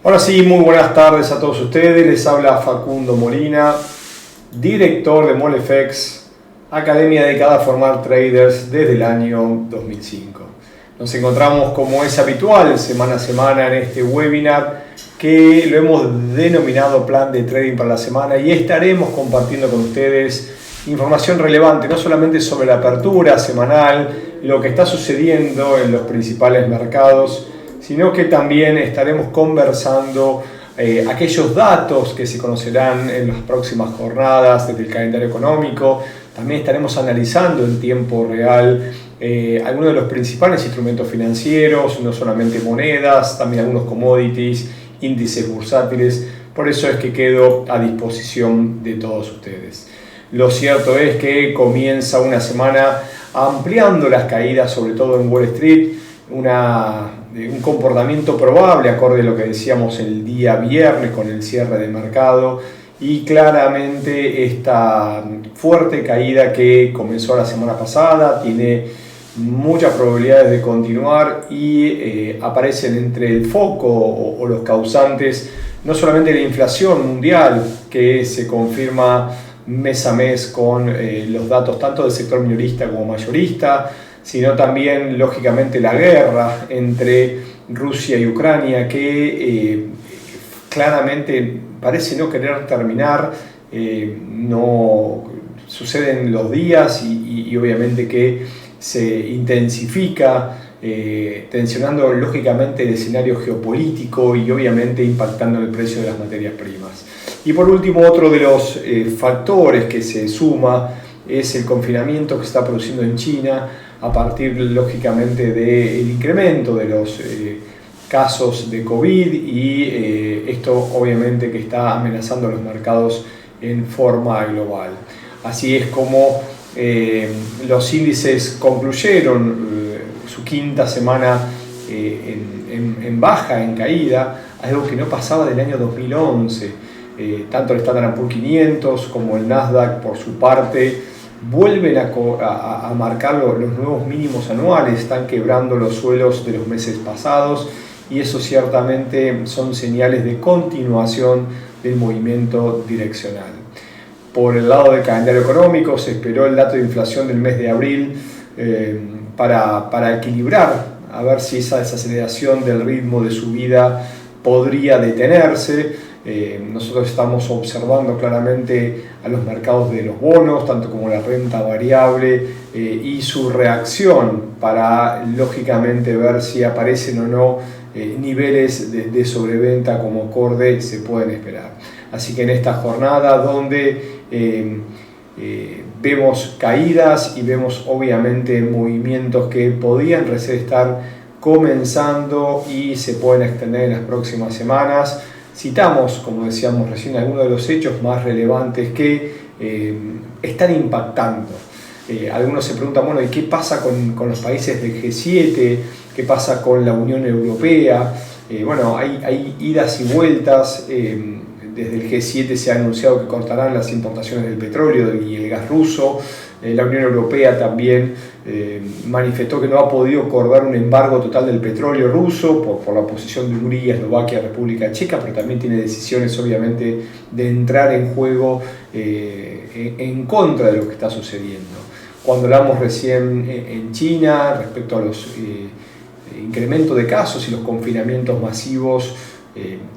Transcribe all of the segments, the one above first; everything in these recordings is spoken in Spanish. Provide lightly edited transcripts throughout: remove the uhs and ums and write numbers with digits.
Ahora sí, muy buenas tardes a todos ustedes. Les habla Facundo Molina, director de Molefex, academia dedicada a formar traders desde el año 2005. Nos encontramos, como es habitual, semana a semana en este webinar que lo hemos denominado Plan de Trading para la Semana, y estaremos compartiendo con ustedes información relevante, no solamente sobre la apertura semanal, lo que está sucediendo en los principales mercados, sino que también estaremos conversando aquellos datos que se conocerán en las próximas jornadas desde el calendario económico. También estaremos analizando en tiempo real algunos de los principales instrumentos financieros, no solamente monedas, también algunos commodities, índices bursátiles. Por eso es que quedo a disposición de todos ustedes. Lo cierto es que comienza una semana ampliando las caídas, sobre todo en Wall Street, un comportamiento probable acorde a lo que decíamos el día viernes con el cierre de mercado, y claramente esta fuerte caída que comenzó la semana pasada tiene muchas probabilidades de continuar y aparecen entre el foco o los causantes no solamente la inflación mundial, que se confirma mes a mes con los datos tanto del sector minorista como mayorista, sino también lógicamente la guerra entre Rusia y Ucrania, que claramente parece no querer terminar. No suceden los días y obviamente que se intensifica, tensionando lógicamente el escenario geopolítico y obviamente impactando el precio de las materias primas. Y por último, otro de los factores que se suma es el confinamiento que se está produciendo en China a partir lógicamente del incremento de los casos de COVID, y esto obviamente que está amenazando los mercados en forma global. Así es como los índices concluyeron su quinta semana en baja, en caída, algo que no pasaba del año 2011. Tanto el Standard & Poor's 500 como el Nasdaq, por su parte, vuelven a marcar los nuevos mínimos anuales, están quebrando los suelos de los meses pasados, y eso ciertamente son señales de continuación del movimiento direccional. Por el lado del calendario económico, se esperó el dato de inflación del mes de abril para equilibrar, a ver si esa desaceleración del ritmo de subida podría detenerse. Nosotros estamos observando claramente a los mercados de los bonos, tanto como la renta variable, y su reacción para lógicamente ver si aparecen o no niveles de sobreventa como acorde se pueden esperar. Así que en esta jornada donde vemos caídas y vemos obviamente movimientos que podrían recién estar comenzando y se pueden extender en las próximas semanas, citamos, como decíamos recién, algunos de los hechos más relevantes que están impactando. Algunos se preguntan, bueno, ¿y qué pasa con los países del G7? ¿Qué pasa con la Unión Europea? Bueno, hay idas y vueltas. Desde el G7 se ha anunciado que cortarán las importaciones del petróleo y el gas ruso. La Unión Europea también manifestó que no ha podido acordar un embargo total del petróleo ruso por la posición de Hungría, Eslovaquia, República Checa, pero también tiene decisiones obviamente de entrar en juego en contra de lo que está sucediendo. Cuando hablamos recién en China respecto a los incrementos de casos y los confinamientos masivos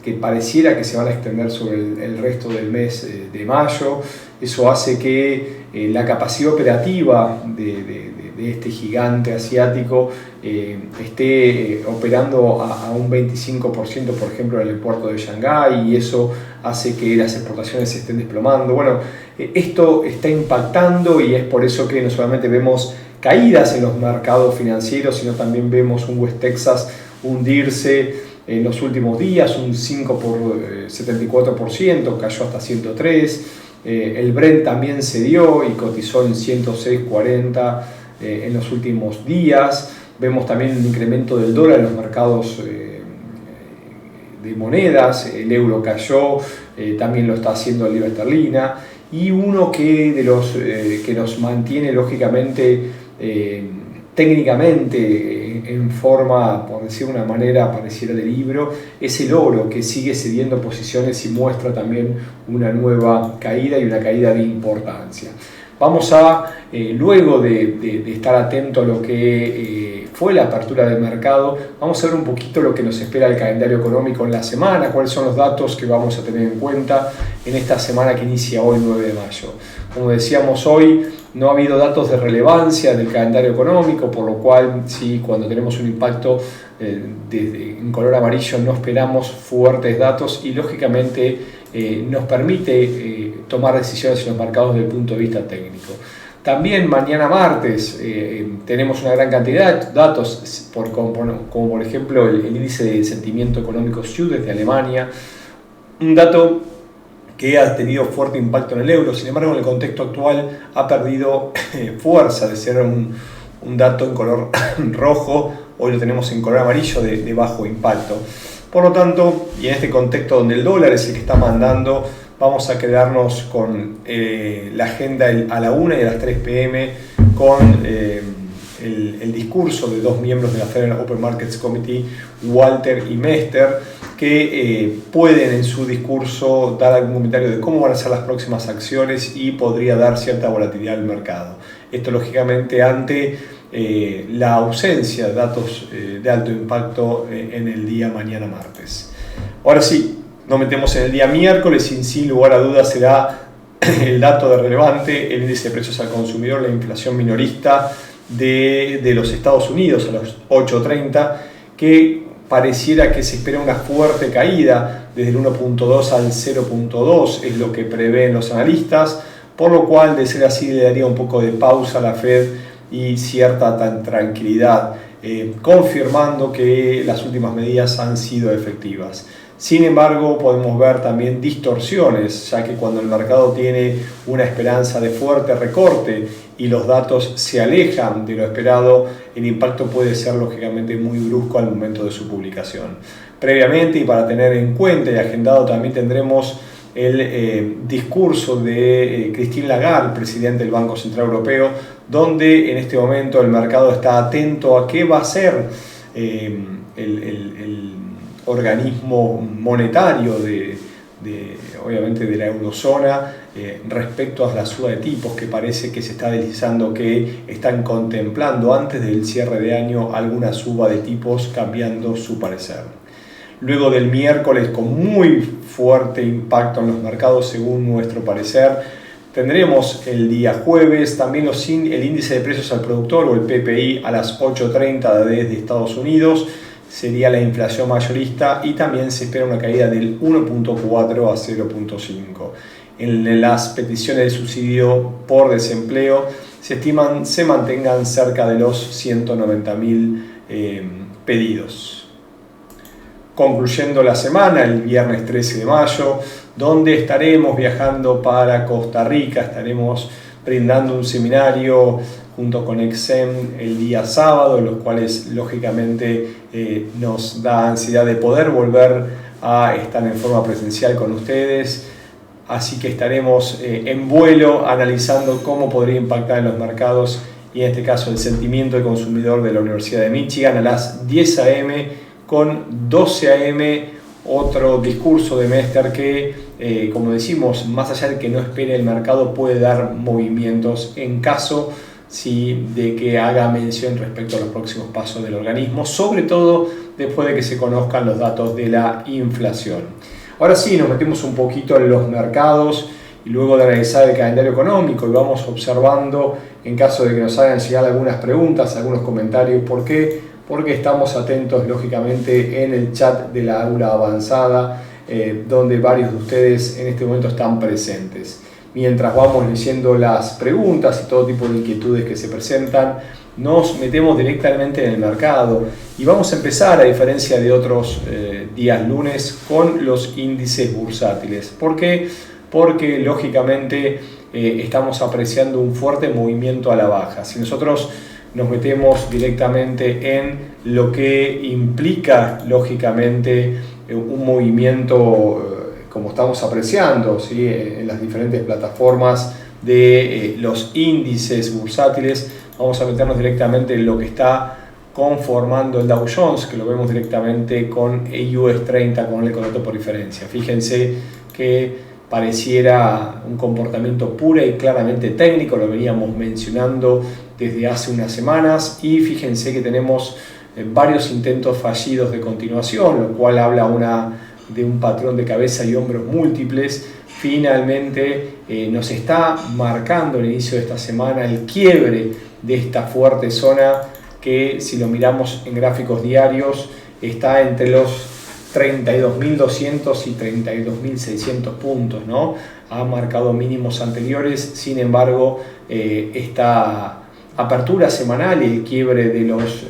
que pareciera que se van a extender sobre el resto del mes de mayo, eso hace que la capacidad operativa de este gigante asiático esté operando a un 25%, por ejemplo, en el puerto de Shanghái, y eso hace que las exportaciones se estén desplomando. Bueno, esto está impactando, y es por eso que no solamente vemos caídas en los mercados financieros, sino también vemos un West Texas hundirse en los últimos días, un 5,74%, cayó hasta 103. El Brent también cedió y cotizó en 106,40 en los últimos días. Vemos también un incremento del dólar en los mercados de monedas. El euro cayó, también lo está haciendo la libra esterlina. Y uno que nos mantiene lógicamente técnicamente en forma, por decir de una manera, pareciera de libro, es el oro, que sigue cediendo posiciones y muestra también una nueva caída y una caída de importancia. Vamos a, luego de estar atento a lo que fue la apertura del mercado, vamos a ver un poquito lo que nos espera el calendario económico en la semana, cuáles son los datos que vamos a tener en cuenta en esta semana que inicia hoy, 9 de mayo. Como decíamos hoy, no ha habido datos de relevancia del calendario económico, por lo cual, sí, cuando tenemos un impacto en color amarillo no esperamos fuertes datos y lógicamente nos permite tomar decisiones en los mercados desde el punto de vista técnico. También mañana martes tenemos una gran cantidad de datos, como por ejemplo el índice de sentimiento económico SIU de Alemania, un dato que ha tenido fuerte impacto en el euro. Sin embargo, en el contexto actual ha perdido fuerza de ser un dato en color rojo. Hoy lo tenemos en color amarillo de bajo impacto. Por lo tanto, y en este contexto donde el dólar es el que está mandando, vamos a quedarnos con la agenda a la 1 y a las 3 p.m. con el discurso de dos miembros de la Federal Open Markets Committee, Walter y Mester, que pueden en su discurso dar algún comentario de cómo van a ser las próximas acciones y podría dar cierta volatilidad al mercado. Esto lógicamente ante la ausencia de datos de alto impacto en el día mañana martes. Ahora sí, nos metemos en el día miércoles y sin lugar a dudas será el dato de relevante, el índice de precios al consumidor, la inflación minorista de los Estados Unidos a los 8.30, que pareciera que se espera una fuerte caída desde el 1.2 al 0.2, es lo que prevén los analistas, por lo cual de ser así le daría un poco de pausa a la Fed y cierta tranquilidad, confirmando que las últimas medidas han sido efectivas. Sin embargo, podemos ver también distorsiones, ya que cuando el mercado tiene una esperanza de fuerte recorte y los datos se alejan de lo esperado, el impacto puede ser lógicamente muy brusco al momento de su publicación. Previamente, y para tener en cuenta y agendado, también tendremos el discurso de Christine Lagarde, presidente del Banco Central Europeo, donde en este momento el mercado está atento a qué va a hacer el organismo monetario obviamente de la eurozona respecto a la suba de tipos, que parece que se está deslizando, que están contemplando antes del cierre de año alguna suba de tipos, cambiando su parecer. Luego del miércoles, con muy fuerte impacto en los mercados según nuestro parecer, tendremos el día jueves también el índice de precios al productor o el PPI a las 8.30 desde Estados Unidos, sería la inflación mayorista, y también se espera una caída del 1.4 a 0.5. En las peticiones de subsidio por desempleo se estiman se mantengan cerca de los 190.000 pedidos. Concluyendo la semana, el viernes 13 de mayo, donde estaremos viajando para Costa Rica, estaremos brindando un seminario junto con Exem el día sábado, los cuales lógicamente nos da ansiedad de poder volver a estar en forma presencial con ustedes. Así que estaremos en vuelo analizando cómo podría impactar en los mercados y en este caso el sentimiento del consumidor de la Universidad de Michigan a las 10 a.m. con 12 a.m. otro discurso de Mester que, como decimos, más allá de que no espere el mercado, puede dar movimientos en caso de que haga mención respecto a los próximos pasos del organismo, sobre todo después de que se conozcan los datos de la inflación. Ahora sí, nos metemos un poquito en los mercados y luego de analizar el calendario económico y vamos observando, en caso de que nos hagan llegar algunas preguntas, algunos comentarios. ¿Por qué? Porque estamos atentos lógicamente en el chat de la aula avanzada, donde varios de ustedes en este momento están presentes. Mientras vamos leyendo las preguntas y todo tipo de inquietudes que se presentan, nos metemos directamente en el mercado y vamos a empezar, a diferencia de otros días lunes, con los índices bursátiles. ¿Por qué? Porque lógicamente estamos apreciando un fuerte movimiento a la baja. Si nosotros nos metemos directamente en lo que implica lógicamente un movimiento como estamos apreciando, ¿sí?, en las diferentes plataformas de los índices bursátiles, vamos a meternos directamente en lo que está conformando el Dow Jones, que lo vemos directamente con el US 30 con el contrato por diferencia. Fíjense que pareciera un comportamiento pura y claramente técnico, lo veníamos mencionando desde hace unas semanas, y fíjense que tenemos varios intentos fallidos de continuación, lo cual habla de un patrón de cabeza y hombros múltiples. Finalmente nos está marcando el inicio de esta semana el quiebre de esta fuerte zona que, si lo miramos en gráficos diarios, está entre los 32.200 y 32.600 puntos, ¿no? Ha marcado mínimos anteriores, sin embargo, esta apertura semanal y el quiebre de los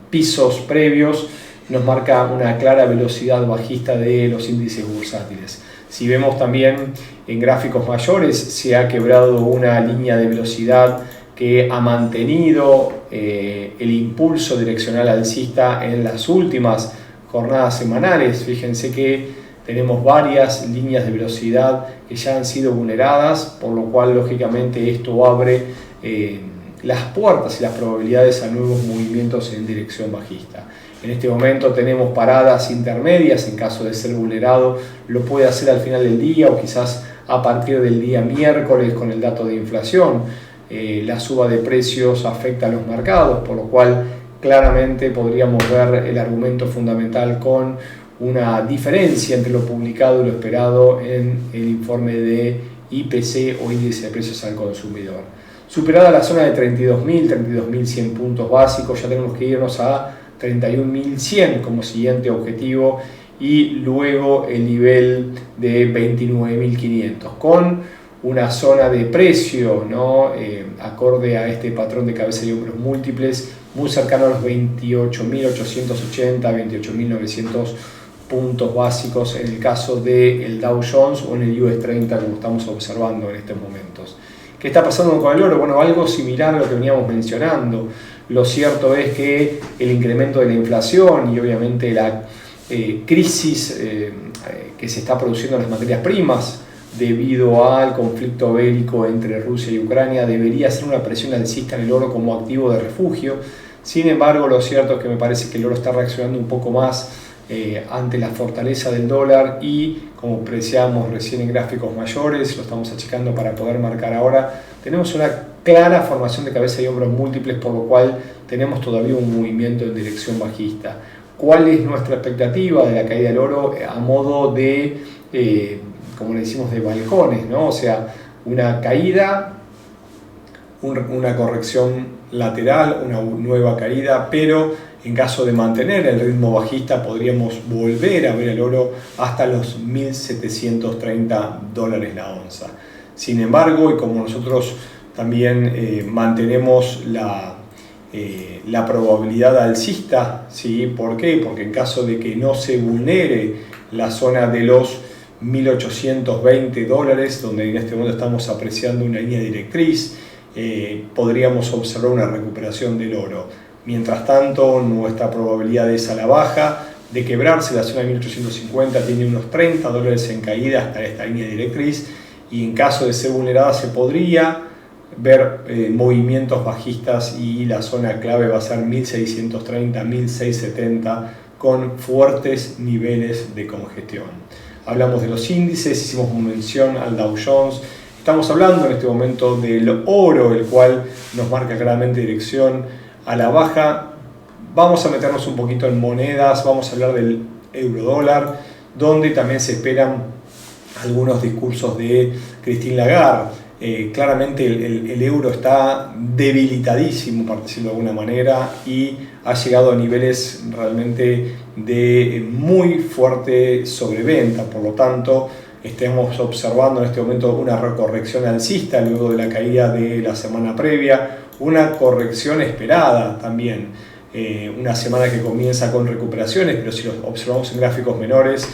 pisos previos nos marca una clara velocidad bajista de los índices bursátiles. Si vemos también en gráficos mayores, se ha quebrado una línea de velocidad que ha mantenido el impulso direccional alcista en las últimas jornadas semanales. Fíjense que tenemos varias líneas de velocidad que ya han sido vulneradas, por lo cual lógicamente esto abre las puertas y las probabilidades a nuevos movimientos en dirección bajista. En este momento tenemos paradas intermedias, en caso de ser vulnerado lo puede hacer al final del día o quizás a partir del día miércoles con el dato de inflación. La suba de precios afecta a los mercados, por lo cual claramente podríamos ver el argumento fundamental con una diferencia entre lo publicado y lo esperado en el informe de IPC o índice de precios al consumidor. Superada la zona de 32.000, 32.100 puntos básicos, ya tenemos que irnos a 31.100 como siguiente objetivo y luego el nivel de 29.500 con una zona de precio, ¿no? Acorde a este patrón de cabeza y hombros múltiples muy cercano a los 28.880, 28.900 puntos básicos en el caso del Dow Jones o en el US 30 como estamos observando en estos momentos. ¿Qué está pasando con el oro? Bueno, algo similar a lo que veníamos mencionando. Lo cierto es que el incremento de la inflación y obviamente la crisis que se está produciendo en las materias primas debido al conflicto bélico entre Rusia y Ucrania debería ser una presión alcista en el oro como activo de refugio. Sin embargo, lo cierto es que me parece que el oro está reaccionando un poco más ante la fortaleza del dólar y, como apreciamos recién en gráficos mayores, lo estamos achicando para poder marcar ahora, tenemos una clara formación de cabeza y hombros múltiples, por lo cual tenemos todavía un movimiento en dirección bajista. ¿Cuál es nuestra expectativa de la caída del oro a modo de, como le decimos, de balcones, ¿no? O sea, una caída, una corrección lateral, una nueva caída, pero en caso de mantener el ritmo bajista podríamos volver a ver el oro hasta los $1.730 la onza. Sin embargo, y como nosotros también mantenemos la probabilidad alcista, ¿sí? ¿Por qué? Porque en caso de que no se vulnere la zona de los $1.820, donde en este momento estamos apreciando una línea directriz, podríamos observar una recuperación del oro. Mientras tanto, nuestra probabilidad es a la baja. De quebrarse la zona de 1850 tiene unos $30 en caída hasta esta línea directriz, y en caso de ser vulnerada se podría ver movimientos bajistas y la zona clave va a ser 1630, 1670 con fuertes niveles de congestión. Hablamos de los índices, hicimos mención al Dow Jones. Estamos hablando en este momento del oro, el cual nos marca claramente dirección a la baja. Vamos a meternos un poquito en monedas, vamos a hablar del euro dólar, donde también se esperan algunos discursos de Christine Lagarde. Claramente el euro está debilitadísimo, por decirlo de alguna manera, y ha llegado a niveles realmente de muy fuerte sobreventa. Por lo tanto, estamos observando en este momento una recorrección alcista luego de la caída de la semana previa, una corrección esperada también, una semana que comienza con recuperaciones, pero si lo observamos en gráficos menores,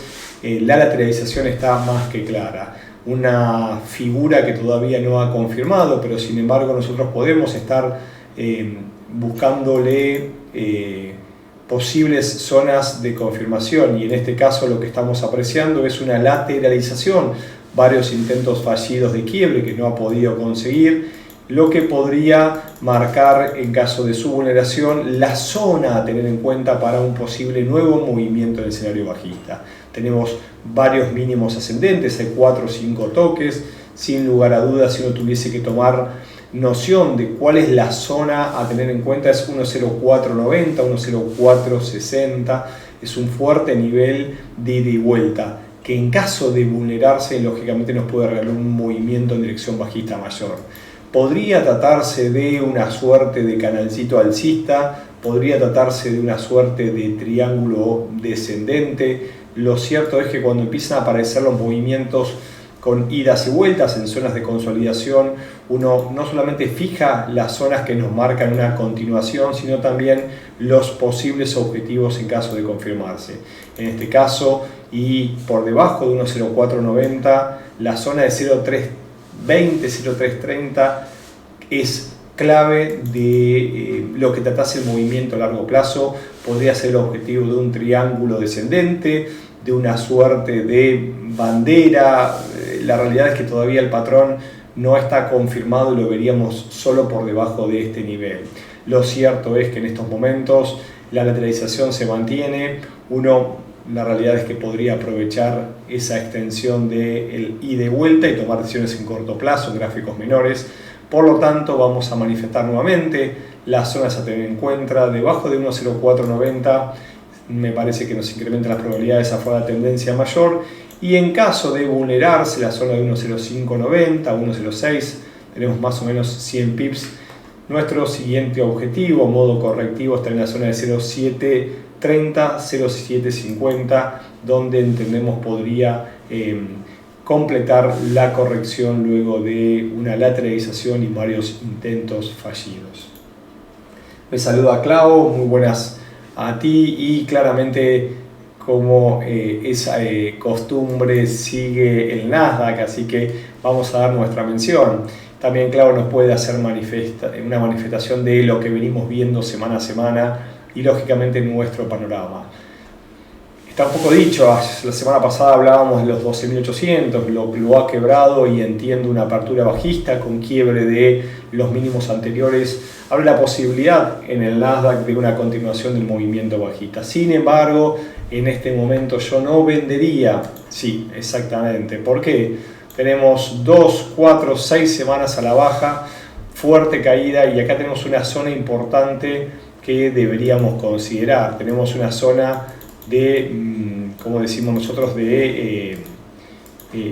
la lateralización está más que clara. Una figura que todavía no ha confirmado, pero sin embargo nosotros podemos estar buscándole posibles zonas de confirmación, y en este caso lo que estamos apreciando es una lateralización, varios intentos fallidos de quiebre que no ha podido conseguir, lo que podría marcar, en caso de su vulneración, la zona a tener en cuenta para un posible nuevo movimiento en el escenario bajista. Tenemos varios mínimos ascendentes, hay 4 o 5 toques. Sin lugar a dudas, si uno tuviese que tomar noción de cuál es la zona a tener en cuenta, es 1.0490, 1.0460, es un fuerte nivel de ida y vuelta, que en caso de vulnerarse, lógicamente nos puede regalar un movimiento en dirección bajista mayor. Podría tratarse de una suerte de canalcito alcista, podría tratarse de una suerte de triángulo descendente. Lo cierto es que cuando empiezan a aparecer los movimientos con idas y vueltas en zonas de consolidación, uno no solamente fija las zonas que nos marcan una continuación, sino también los posibles objetivos en caso de confirmarse. En este caso, y por debajo de 1.0490, la zona de 0.320, 0.330 es clave de lo que tratase el movimiento a largo plazo. Podría ser el objetivo de un triángulo descendente, de una suerte de bandera. La realidad es que todavía el patrón no está confirmado y lo veríamos solo por debajo de este nivel. Lo cierto es que en estos momentos la lateralización se mantiene. La realidad es que podría aprovechar esa extensión del ida y vuelta y tomar decisiones en corto plazo, en gráficos menores. Por lo tanto, vamos a manifestar nuevamente las zonas a tener en cuenta. Debajo de 1.0490 me parece que nos incrementa las probabilidades a favor de la tendencia mayor. Y en caso de vulnerarse la zona de 1.0590, 1.06, tenemos más o menos 100 pips. Nuestro siguiente objetivo, modo correctivo, está en la zona de 0.730, 0.750, donde entendemos podría completar la corrección luego de una lateralización y varios intentos fallidos. Me saluda Clau, muy buenas a ti, y claramente como esa costumbre sigue el Nasdaq, así que vamos a dar nuestra mención. También Clau nos puede hacer una manifestación de lo que venimos viendo semana a semana y lógicamente nuestro panorama. Está un poco dicho, la semana pasada hablábamos de los 12.800, lo ha quebrado y entiendo una apertura bajista con quiebre de los mínimos anteriores. Abre la posibilidad en el Nasdaq de una continuación del movimiento bajista. Sin embargo, en este momento yo no vendería. Sí, exactamente. ¿Por qué? Tenemos 2, 4, 6 semanas a la baja, fuerte caída, y acá tenemos una zona importante que deberíamos considerar. Tenemos una zona de, como decimos nosotros, de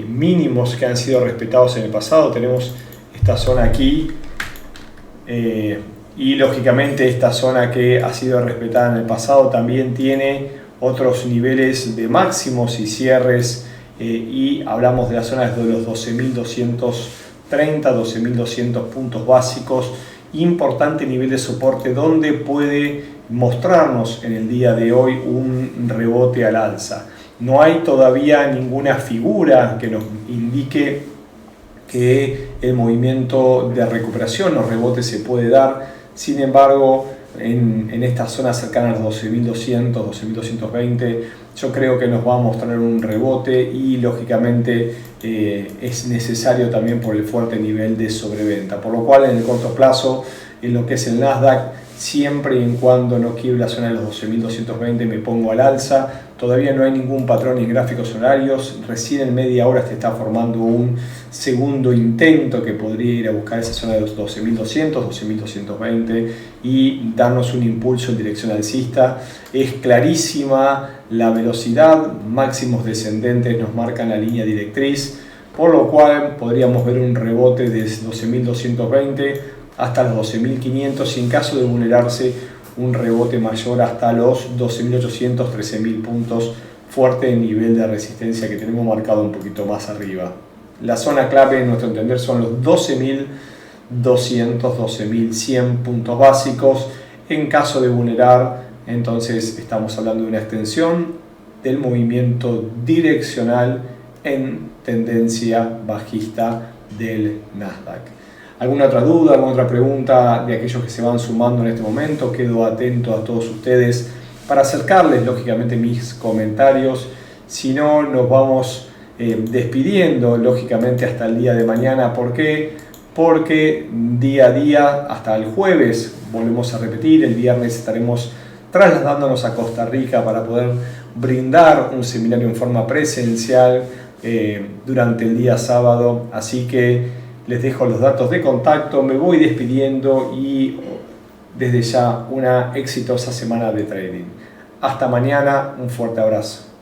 mínimos que han sido respetados en el pasado. Tenemos esta zona aquí y lógicamente esta zona que ha sido respetada en el pasado también tiene otros niveles de máximos y cierres, y hablamos de las zonas de los 12.230, 12.200 puntos básicos. Importante nivel de soporte donde puede mostrarnos en el día de hoy un rebote al alza. No hay todavía ninguna figura que nos indique que el movimiento de recuperación o rebote se puede dar. Sin embargo, en esta zona cercana a los 12.200, 12.220, yo creo que nos va a mostrar un rebote y lógicamente es necesario también por el fuerte nivel de sobreventa. Por lo cual, en el corto plazo, en lo que es el Nasdaq, siempre y cuando no quiebre la zona de los 12.220 me pongo al alza. Todavía no hay ningún patrón en gráficos horarios, recién en media hora se está formando un segundo intento que podría ir a buscar esa zona de los 12.200, 12.220 y darnos un impulso en dirección alcista. Es clarísima la velocidad, máximos descendentes nos marcan la línea directriz, por lo cual podríamos ver un rebote de 12.220 hasta los 12.500 y en caso de vulnerarse un rebote mayor hasta los 12.800, 13.000 puntos, fuerte nivel de resistencia que tenemos marcado un poquito más arriba. La zona clave en nuestro entender son los 12.200, 12.100 puntos básicos. En caso de vulnerar, entonces estamos hablando de una extensión del movimiento direccional en tendencia bajista del Nasdaq. ¿Alguna otra duda, alguna otra pregunta de aquellos que se van sumando en este momento? Quedo atento a todos ustedes para acercarles lógicamente mis comentarios. Si no, nos vamos despidiendo lógicamente hasta el día de mañana. ¿Por qué? porque día a día, hasta el jueves, volvemos a repetir, el viernes estaremos trasladándonos a Costa Rica para poder brindar un seminario en forma presencial durante el día sábado, así que les dejo los datos de contacto, me voy despidiendo y desde ya una exitosa semana de trading. Hasta mañana, un fuerte abrazo.